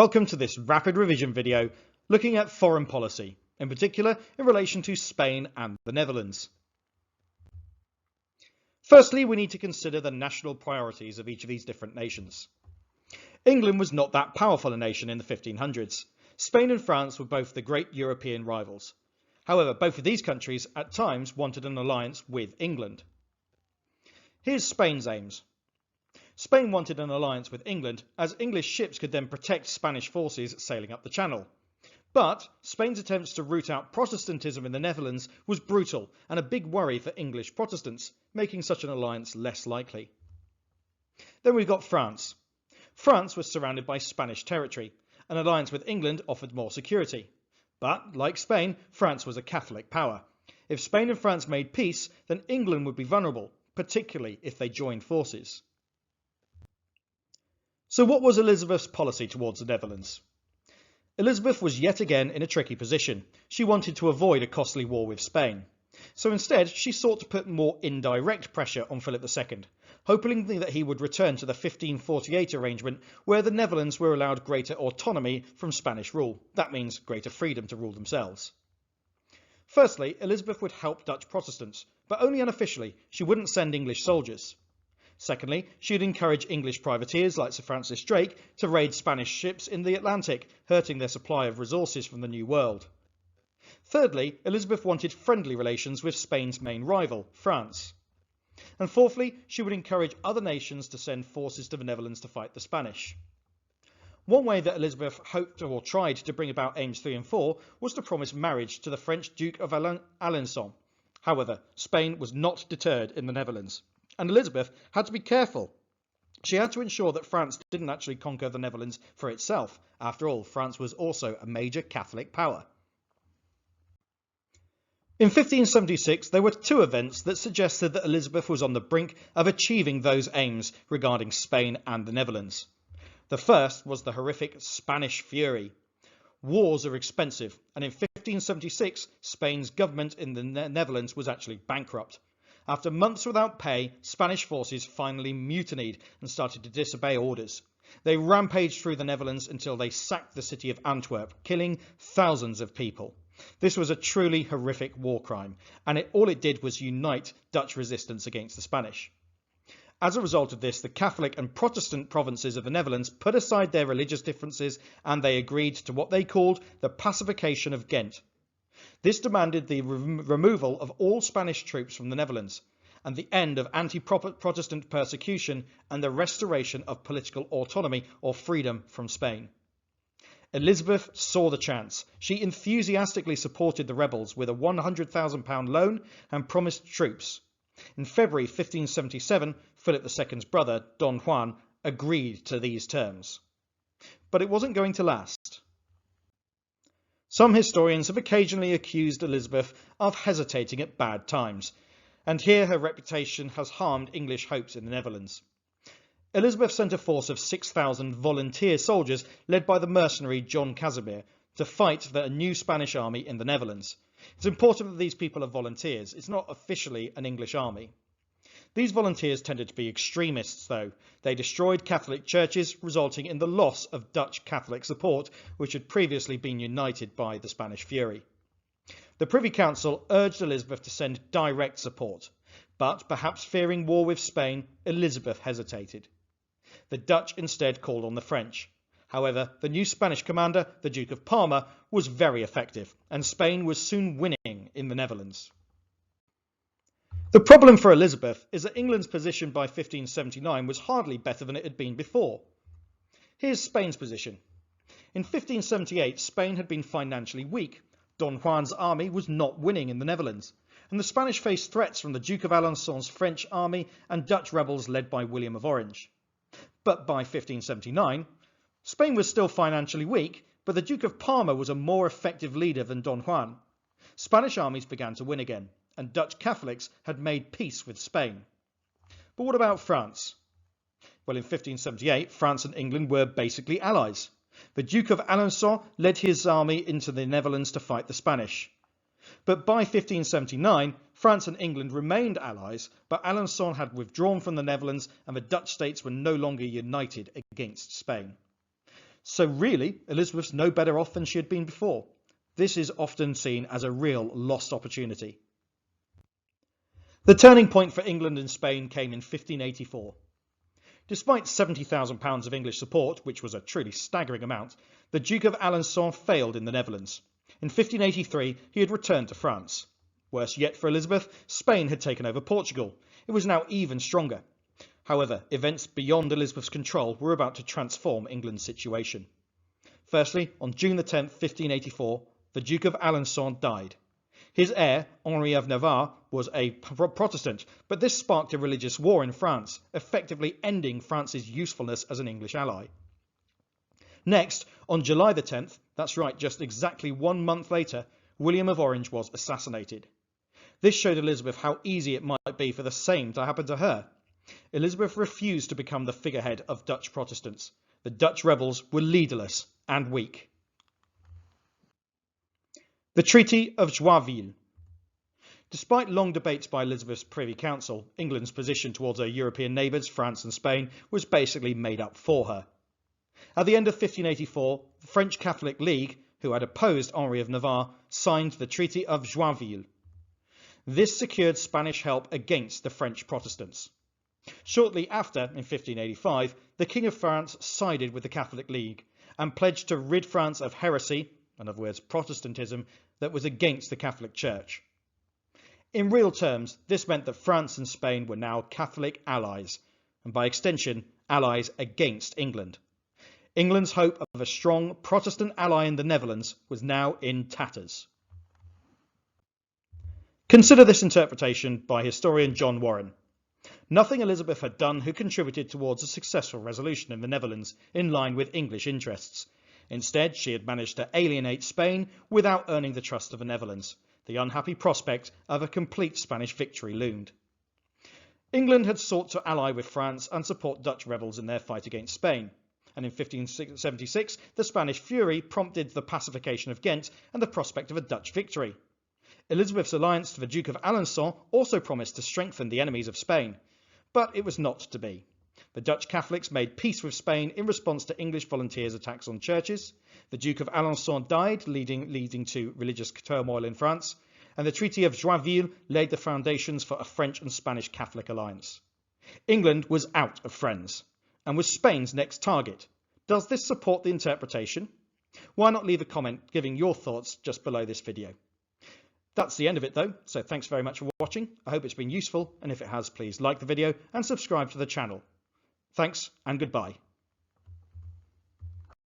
Welcome to this rapid revision video looking at foreign policy, in particular in relation to Spain and the Netherlands. Firstly, we need to consider the national priorities of each of these different nations. England was not that powerful a nation in the 1500s. Spain and France were both the great European rivals. However, both of these countries at times wanted an alliance with England. Here's Spain's aims. Spain wanted an alliance with England, as English ships could then protect Spanish forces sailing up the Channel. But Spain's attempts to root out Protestantism in the Netherlands was brutal and a big worry for English Protestants, making such an alliance less likely. Then we've got France. France was surrounded by Spanish territory. An alliance with England offered more security. But, like Spain, France was a Catholic power. If Spain and France made peace, then England would be vulnerable, particularly if they joined forces. So what was Elizabeth's policy towards the Netherlands? Elizabeth was yet again in a tricky position. She wanted to avoid a costly war with Spain. So instead, she sought to put more indirect pressure on Philip II, hoping that he would return to the 1548 arrangement where the Netherlands were allowed greater autonomy from Spanish rule. That means greater freedom to rule themselves. Firstly, Elizabeth would help Dutch Protestants, but only unofficially. She wouldn't send English soldiers. Secondly, she would encourage English privateers like Sir Francis Drake to raid Spanish ships in the Atlantic, hurting their supply of resources from the New World. Thirdly, Elizabeth wanted friendly relations with Spain's main rival, France. And fourthly, she would encourage other nations to send forces to the Netherlands to fight the Spanish. One way that Elizabeth hoped or tried to bring about aims 3 and 4 was to promise marriage to the French Duke of Alençon. However, Spain was not deterred in the Netherlands, and Elizabeth had to be careful. She had to ensure that France didn't actually conquer the Netherlands for itself. After all, France was also a major Catholic power. In 1576, there were two events that suggested that Elizabeth was on the brink of achieving those aims regarding Spain and the Netherlands. The first was the horrific Spanish Fury. Wars are expensive, and in 1576, Spain's government in the Netherlands was actually bankrupt. After months without pay, Spanish forces finally mutinied and started to disobey orders. They rampaged through the Netherlands until they sacked the city of Antwerp, killing thousands of people. This was a truly horrific war crime, and all it did was unite Dutch resistance against the Spanish. As a result of this, the Catholic and Protestant provinces of the Netherlands put aside their religious differences and they agreed to what they called the pacification of Ghent. This demanded the removal of all Spanish troops from the Netherlands and the end of anti-Protestant persecution and the restoration of political autonomy or freedom from Spain. Elizabeth saw the chance. She enthusiastically supported the rebels with a £100,000 loan and promised troops. In February 1577, Philip II's brother, Don Juan, agreed to these terms. But it wasn't going to last. Some historians have occasionally accused Elizabeth of hesitating at bad times, and here her reputation has harmed English hopes in the Netherlands. Elizabeth sent a force of 6,000 volunteer soldiers led by the mercenary John Casimir to fight the new Spanish army in the Netherlands. It's important that these people are volunteers. It's not officially an English army. These volunteers tended to be extremists, though. They destroyed Catholic churches, resulting in the loss of Dutch Catholic support, which had previously been united by the Spanish Fury. The Privy Council urged Elizabeth to send direct support, but perhaps fearing war with Spain, Elizabeth hesitated. The Dutch instead called on the French. However, the new Spanish commander, the Duke of Parma, was very effective, and Spain was soon winning in the Netherlands. The problem for Elizabeth is that England's position by 1579 was hardly better than it had been before. Here's Spain's position. In 1578, Spain had been financially weak. Don Juan's army was not winning in the Netherlands, and the Spanish faced threats from the Duke of Alençon's French army and Dutch rebels led by William of Orange. But by 1579, Spain was still financially weak, but the Duke of Parma was a more effective leader than Don Juan. Spanish armies began to win again, and Dutch Catholics had made peace with Spain. But what about France? Well, in 1578, France and England were basically allies. The Duke of Alençon led his army into the Netherlands to fight the Spanish. But by 1579, France and England remained allies, but Alençon had withdrawn from the Netherlands and the Dutch states were no longer united against Spain. So really, Elizabeth's no better off than she had been before. This is often seen as a real lost opportunity. The turning point for England and Spain came in 1584. Despite £70,000 of English support, which was a truly staggering amount, the Duke of Alençon failed in the Netherlands. In 1583, he had returned to France. Worse yet for Elizabeth, Spain had taken over Portugal. It was now even stronger. However, events beyond Elizabeth's control were about to transform England's situation. Firstly, on June 10, 1584, the Duke of Alençon died. His heir, Henri of Navarre, was a Protestant, but this sparked a religious war in France, effectively ending France's usefulness as an English ally. Next, on July the 10th, that's right, just exactly 1 month later, William of Orange was assassinated. This showed Elizabeth how easy it might be for the same to happen to her. Elizabeth refused to become the figurehead of Dutch Protestants. The Dutch rebels were leaderless and weak. The Treaty of Joinville. Despite long debates by Elizabeth's Privy Council, England's position towards her European neighbours, France and Spain, was basically made up for her. At the end of 1584, the French Catholic League, who had opposed Henri of Navarre, signed the Treaty of Joinville. This secured Spanish help against the French Protestants. Shortly after, in 1585, the King of France sided with the Catholic League and pledged to rid France of heresy, in other words Protestantism, that was against the Catholic Church. In real terms, this meant that France and Spain were now Catholic allies, and by extension, allies against England. England's hope of a strong Protestant ally in the Netherlands was now in tatters. Consider this interpretation by historian John Warren. Nothing Elizabeth had done had contributed towards a successful resolution in the Netherlands in line with English interests. Instead, she had managed to alienate Spain without earning the trust of the Netherlands. The unhappy prospect of a complete Spanish victory loomed. England had sought to ally with France and support Dutch rebels in their fight against Spain. And in 1576, the Spanish fury prompted the pacification of Ghent and the prospect of a Dutch victory. Elizabeth's alliance to the Duke of Alençon also promised to strengthen the enemies of Spain. But it was not to be. The Dutch Catholics made peace with Spain in response to English volunteers' attacks on churches. The Duke of Alençon died, leading to religious turmoil in France. And the Treaty of Joinville laid the foundations for a French and Spanish Catholic alliance. England was out of friends and was Spain's next target. Does this support the interpretation? Why not leave a comment giving your thoughts just below this video? That's the end of it though, so thanks very much for watching. I hope it's been useful, and if it has, please like the video and subscribe to the channel. Thanks and goodbye.